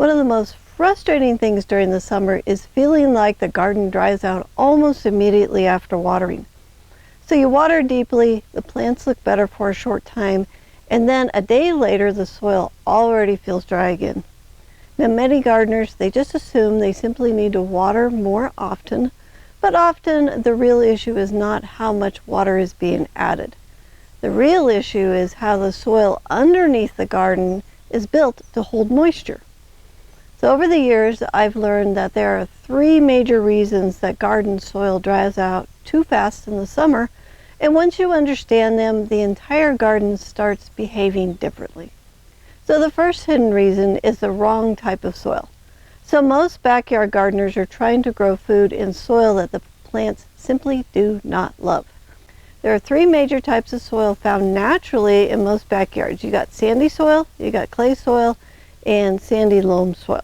One of the most frustrating things during the summer is feeling like the garden dries out almost immediately after watering. So you water deeply, the plants look better for a short time, and then a day later the soil already feels dry again. Now many gardeners, they just assume they simply need to water more often, but often the real issue is not how much water is being added. The real issue is how the soil underneath the garden is built to hold moisture. So over the years, I've learned that there are 3 major reasons that garden soil dries out too fast in the summer, and once you understand them, the entire garden starts behaving differently. So the first hidden reason is the wrong type of soil. So most backyard gardeners are trying to grow food in soil that the plants simply do not love. There are 3 major types of soil found naturally in most backyards. You got sandy soil, you got clay soil, and sandy loam soil.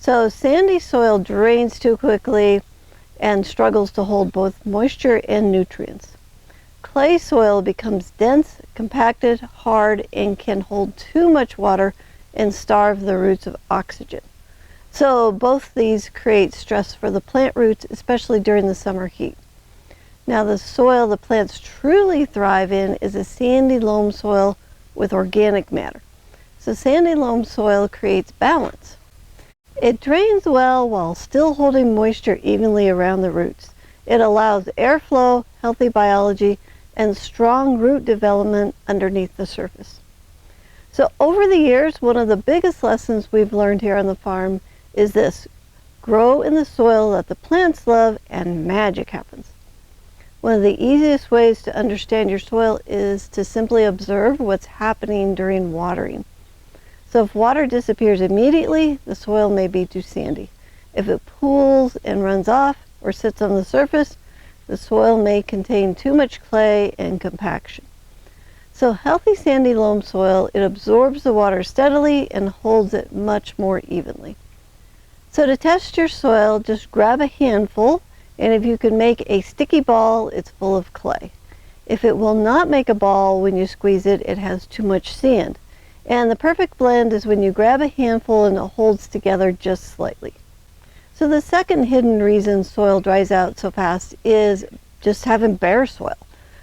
So sandy soil drains too quickly and struggles to hold both moisture and nutrients. Clay soil becomes dense, compacted, hard, and can hold too much water and starve the roots of oxygen. So both these create stress for the plant roots, especially during the summer heat. Now the soil the plants truly thrive in is a sandy loam soil with organic matter. So sandy loam soil creates balance. It drains well while still holding moisture evenly around the roots. It allows airflow, healthy biology, and strong root development underneath the surface. So over the years, one of the biggest lessons we've learned here on the farm is this: grow in the soil that the plants love and magic happens. One of the easiest ways to understand your soil is to simply observe what's happening during watering. So if water disappears immediately, the soil may be too sandy. If it pools and runs off or sits on the surface, the soil may contain too much clay and compaction. So healthy sandy loam soil, it absorbs the water steadily and holds it much more evenly. So to test your soil, just grab a handful, and if you can make a sticky ball, it's full of clay. If it will not make a ball when you squeeze it, it has too much sand. And the perfect blend is when you grab a handful and it holds together just slightly. So the second hidden reason soil dries out so fast is just having bare soil.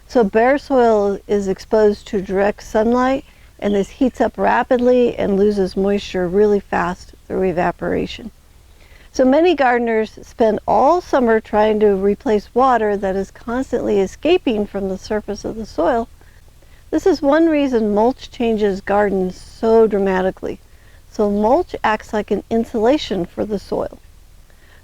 So bare soil is exposed to direct sunlight, and this heats up rapidly and loses moisture really fast through evaporation. So many gardeners spend all summer trying to replace water that is constantly escaping from the surface of the soil. This is one reason mulch changes gardens so dramatically. So mulch acts like an insulation for the soil.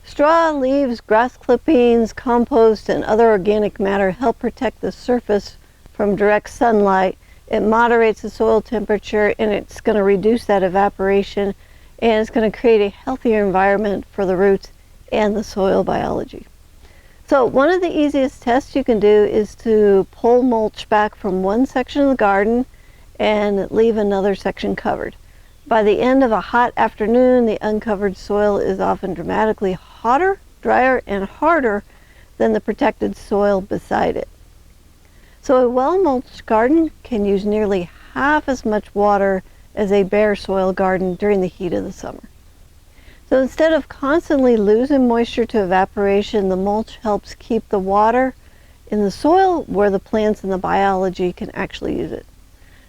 Straw, leaves, grass clippings, compost, and other organic matter help protect the surface from direct sunlight. It moderates the soil temperature, and it's going to reduce that evaporation, and it's going to create a healthier environment for the roots and the soil biology. So one of the easiest tests you can do is to pull mulch back from one section of the garden and leave another section covered. By the end of a hot afternoon, the uncovered soil is often dramatically hotter, drier, and harder than the protected soil beside it. So a well-mulched garden can use nearly half as much water as a bare soil garden during the heat of the summer. So instead of constantly losing moisture to evaporation, the mulch helps keep the water in the soil where the plants and the biology can actually use it.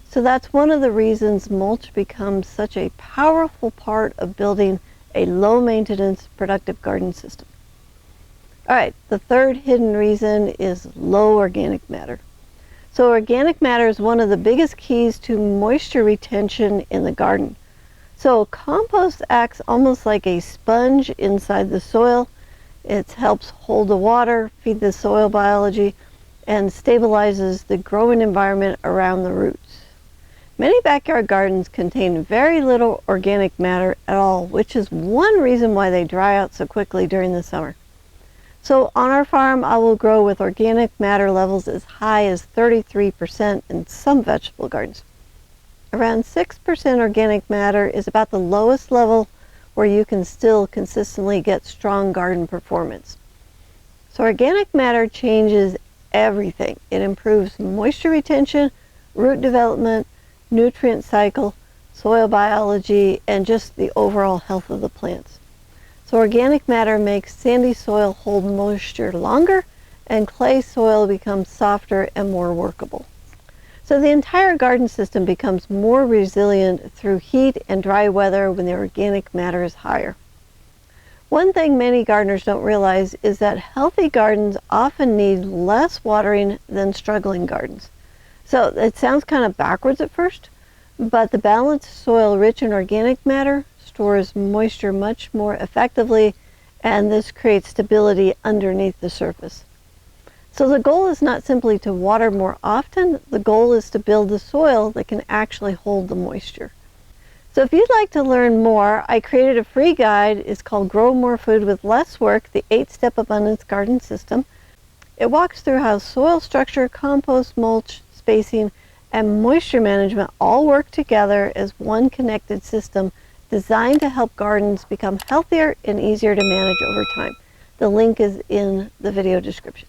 So that's one of the reasons mulch becomes such a powerful part of building a low maintenance productive garden system. All right, the third hidden reason is low organic matter. So organic matter is one of the biggest keys to moisture retention in the garden. So compost acts almost like a sponge inside the soil. It helps hold the water, feed the soil biology, and stabilizes the growing environment around the roots. Many backyard gardens contain very little organic matter at all, which is one reason why they dry out so quickly during the summer. So on our farm, I will grow with organic matter levels as high as 33% in some vegetable gardens. Around 6% organic matter is about the lowest level where you can still consistently get strong garden performance. So organic matter changes everything. It improves moisture retention, root development, nutrient cycle, soil biology, and just the overall health of the plants. So organic matter makes sandy soil hold moisture longer, and clay soil becomes softer and more workable. So the entire garden system becomes more resilient through heat and dry weather when the organic matter is higher. One thing many gardeners don't realize is that healthy gardens often need less watering than struggling gardens. So it sounds kind of backwards at first, but the balanced soil rich in organic matter stores moisture much more effectively, and this creates stability underneath the surface. So the goal is not simply to water more often, the goal is to build the soil that can actually hold the moisture. So if you'd like to learn more, I created a free guide. It's called Grow More Food with Less Work, the 8-Step Abundance Garden System. It walks through how soil structure, compost, mulch, spacing, and moisture management all work together as one connected system designed to help gardens become healthier and easier to manage over time. The link is in the video description.